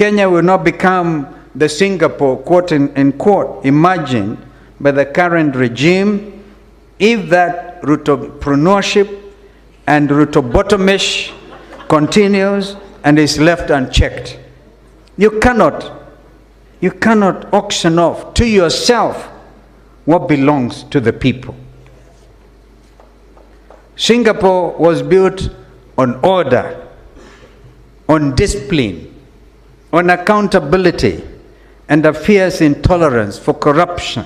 Kenya will not become the Singapore, quote in quote, imagined by the current regime if that rutopreneurship and rutobotomish continues and is left unchecked. You cannot auction off to yourself what belongs to the people. Singapore was built on order, on discipline, on accountability, and a fierce intolerance for corruption,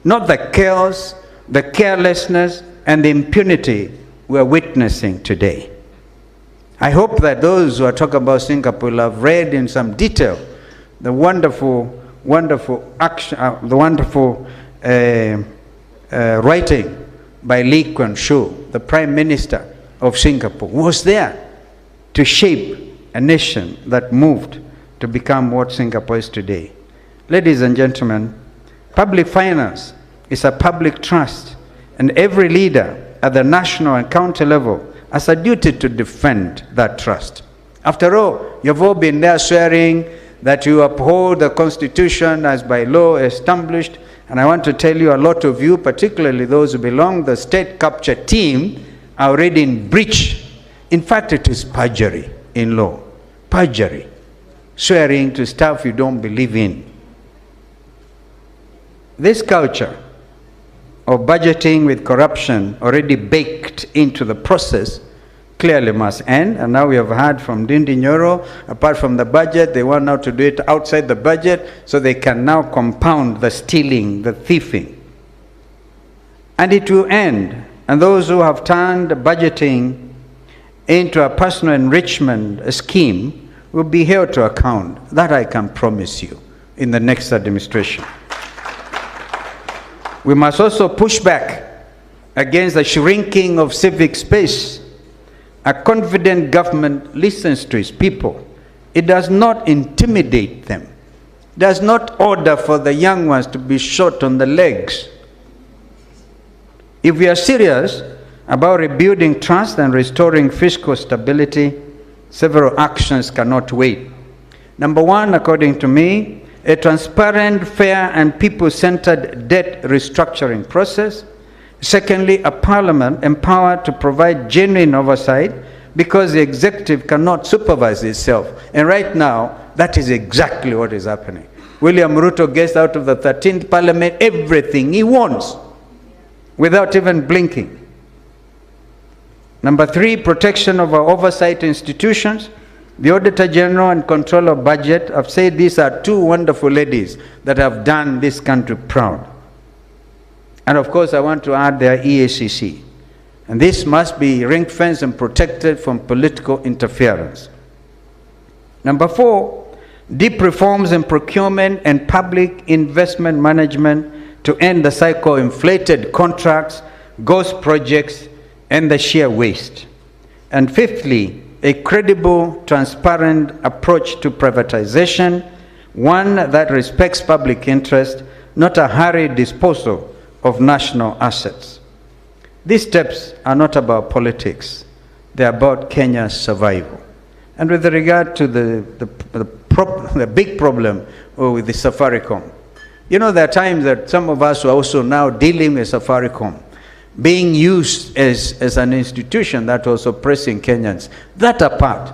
not the chaos, the carelessness, and the impunity we're witnessing today. I hope that those who are talking about Singapore will have read in some detail the wonderful action, writing by Lee Kuan Yew, the Prime Minister of Singapore, who was there to shape a nation that moved to become what Singapore is today. Ladies and gentlemen, public finance is a public trust, and every leader at the national and county level has a duty to defend that trust. After all, you've all been there swearing that you uphold the Constitution as by law established, and I want to tell you, a lot of you, particularly those who belong to the state capture team, are already in breach. In fact, it is perjury in law. Perjury. Swearing to stuff you don't believe in. This culture of budgeting with corruption already baked into the process clearly must end. And now we have heard from Ndindi Nyoro, apart from the budget, they want now to do it outside the budget so they can now compound the stealing, the thieving. And it will end. And those who have turned budgeting into a personal enrichment scheme will be held to account. That I can promise you in the next administration. We must also push back against the shrinking of civic space. A confident government listens to its people. It does not intimidate them. It does not order for the young ones to be shot on the legs. If we are serious about rebuilding trust and restoring fiscal stability, several actions cannot wait. Number one, according to me, a transparent, fair, and people-centered debt restructuring process. Secondly, a parliament empowered to provide genuine oversight, because the executive cannot supervise itself. And right now, that is exactly what is happening. William Ruto gets out of the 13th parliament everything he wants without even blinking. Number three, protection of our oversight institutions. The Auditor General and Controller of Budget have said these are two wonderful ladies that have done this country proud. And of course, I want to add their EACC. And this must be ring-fenced and protected from political interference. Number four, deep reforms in procurement and public investment management to end the cycle of inflated contracts, ghost projects, and the sheer waste. And fifthly, a credible, transparent approach to privatization, one that respects public interest, not a hurried disposal of national assets. These steps are not about politics. They're about Kenya's survival. And with regard to the big problem with the Safaricom, you know, there are times that some of us are also now dealing with Safaricom, being used as an institution that was oppressing Kenyans. That apart,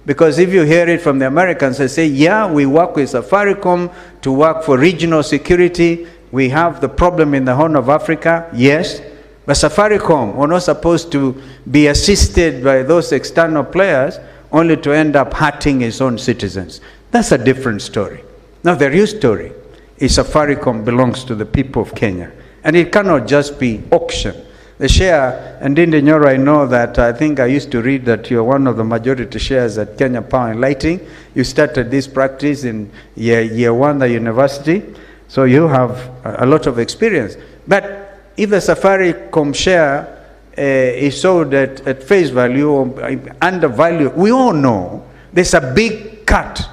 because if you hear it from the Americans, they say, yeah, we work with Safaricom to work for regional security. We have the problem in the Horn of Africa, yes, but Safaricom were not supposed to be assisted by those external players only to end up hurting its own citizens. That's a different story. Now the real story is Safaricom belongs to the people of Kenya. And it cannot just be auction. The share, and Ndindi Nyoro, I know that I think I used to read that you're one of the majority shares at Kenya Power and Lighting. You started this practice in year one at university, so you have a lot of experience. But if the Safaricom share is sold at face value or under value, we all know there's a big cut.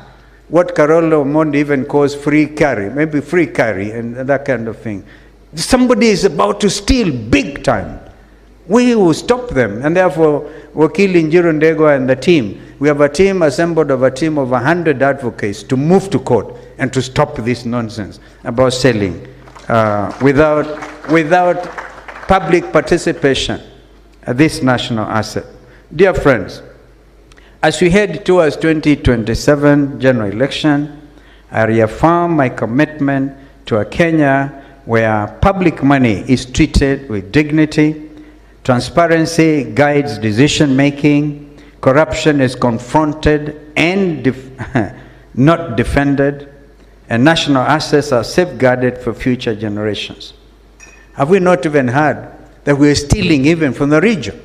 What Carolo Mondi even calls free carry, maybe free carry and that kind of thing. Somebody is about to steal big time. We will stop them, and therefore Wakili Njiro Ndegwa and the team We have a team assembled of a team of 100 advocates to move to court and to stop this nonsense about selling without public participation this national asset. Dear friends, as we head towards 2027 general election, I reaffirm my commitment to a Kenya where public money is treated with dignity, transparency guides decision-making, corruption is confronted and not defended, and national assets are safeguarded for future generations. Have we not even heard that we are stealing even from the region?